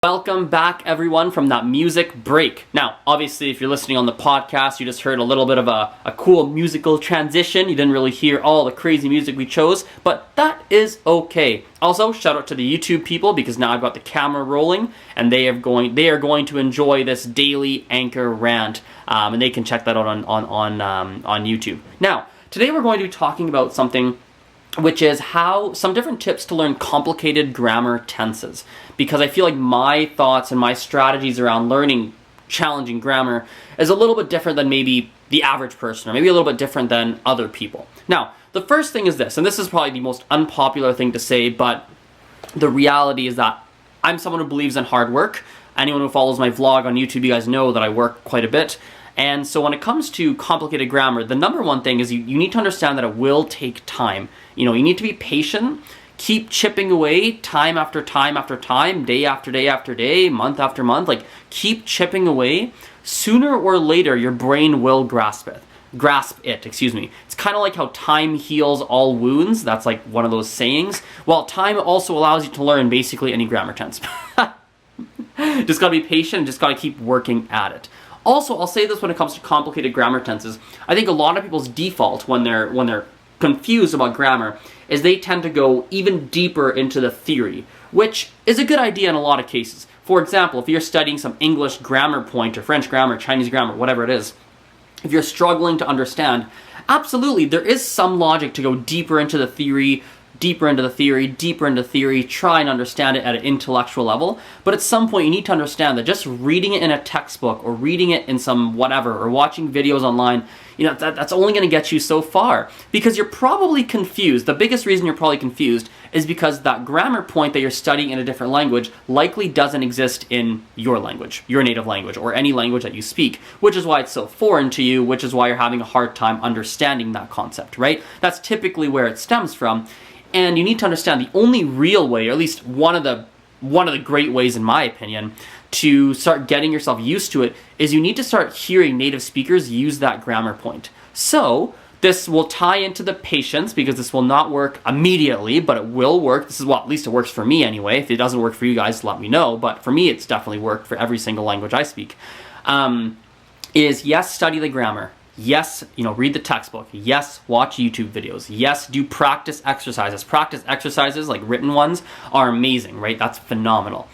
Welcome back, everyone, from that music break. Now, obviously, if you're listening on the podcast, you just heard a little bit of a cool musical transition. You didn't really hear all the crazy music we chose, but that is okay. Also, shout out to the YouTube people, because now I've got the camera rolling, and they are going to enjoy this daily Anchor rant, and they can check that out on YouTube. Now, today we're going to be talking about something which is some different tips to learn complicated grammar tenses. Because I feel like my thoughts and my strategies around learning challenging grammar is a little bit different than maybe the average person, or maybe a little bit different than other people. Now, the first thing is this, and this is probably the most unpopular thing to say, but the reality is that I'm someone who believes in hard work. Anyone who follows my vlog on YouTube, you guys know that I work quite a bit. And so when it comes to complicated grammar, the number one thing is you need to understand that it will take time. You need to be patient, keep chipping away time after time after time, day after day after day, month after month, keep chipping away. Sooner or later, your brain will grasp it. It's kind of like how time heals all wounds. That's like one of those sayings. Well, time also allows you to learn basically any grammar tense. Just gotta be patient, just gotta keep working at it. Also, I'll say this when it comes to complicated grammar tenses. I think a lot of people's default when they're confused about grammar is they tend to go even deeper into the theory, which is a good idea in a lot of cases. For example, if you're studying some English grammar point or French grammar, Chinese grammar, whatever it is, if you're struggling to understand, absolutely, there is some logic to go deeper into the theory, try and understand it at an intellectual level. But at some point, you need to understand that just reading it in a textbook or reading it in some whatever, or watching videos online, that's only going to get you so far, because you're probably confused. The biggest reason you're probably confused is because that grammar point that you're studying in a different language likely doesn't exist in your language, your native language, or any language that you speak, which is why it's so foreign to you, which is why you're having a hard time understanding that concept, right? That's typically where it stems from. And you need to understand the only real way, or at least one of the great ways, in my opinion, to start getting yourself used to it is you need to start hearing native speakers use that grammar point. So this will tie into the patience, because this will not work immediately, but it will work. This is at least it works for me anyway. If it doesn't work for you guys, let me know. But for me, it's definitely worked for every single language I speak. Is yes, study the grammar. Yes, read the textbook. Yes, watch YouTube videos. Yes, do practice exercises. Practice exercises, like written ones, are amazing, right? That's phenomenal.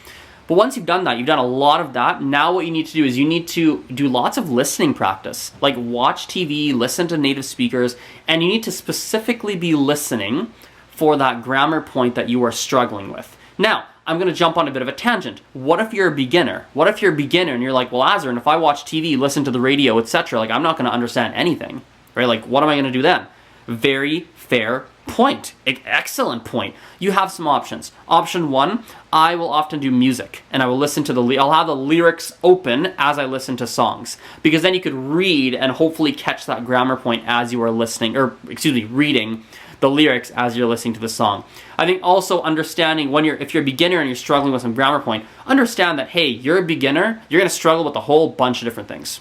But once you've done that, you've done a lot of that, now what you need to do is you need to do lots of listening practice. Like watch TV, listen to native speakers, and you need to specifically be listening for that grammar point that you are struggling with. Now, I'm going to jump on a bit of a tangent. What if you're a beginner? What if you're a beginner and you're like, well, AZREN, if I watch TV, listen to the radio, etc., I'm not going to understand anything, right? What am I going to do then? Very fair point. Excellent point. You have some options. Option one, I will often do music, and I will listen to I'll have the lyrics open as I listen to songs, because then you could read and hopefully catch that grammar point as you are reading the lyrics as you're listening to the song. I think also understanding if you're a beginner and you're struggling with some grammar point, understand that, hey, you're a beginner, you're going to struggle with a whole bunch of different things.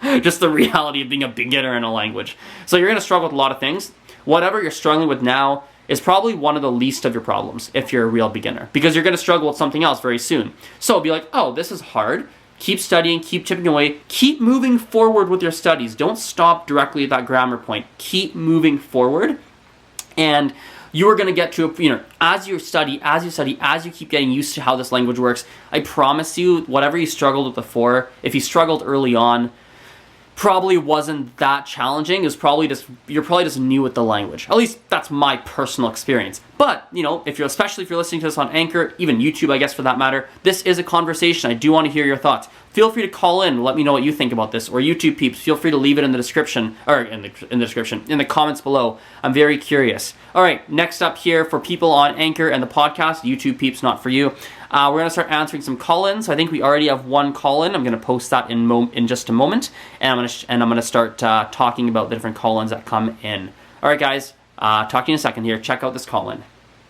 Just the reality of being a beginner in a language. So you're going to struggle with a lot of things. Whatever you're struggling with now is probably one of the least of your problems if you're a real beginner, because you're going to struggle with something else very soon. So be like, oh, this is hard. Keep studying, keep chipping away, keep moving forward with your studies. Don't stop directly at that grammar point. Keep moving forward, and you are going to get to as you study, as you keep getting used to how this language works, I promise you, whatever you struggled with before, if you struggled early on, probably wasn't that challenging. It was probably you're probably just new with the language. At least that's my personal experience. But, especially if you're listening to this on Anchor, even YouTube, I guess, for that matter, this is a conversation. I do want to hear your thoughts. Feel free to call in and let me know what you think about this. Or YouTube peeps, feel free to leave it in the description, or in the comments below. I'm very curious. All right, next up here for people on Anchor and the podcast, YouTube peeps, not for you. We're going to start answering some call-ins. I think we already have one call-in. I'm going to post that in just a moment, and I'm going to start talking about the different call-ins that come in. All right, guys. Talk to you in a second here. Check out this call-in.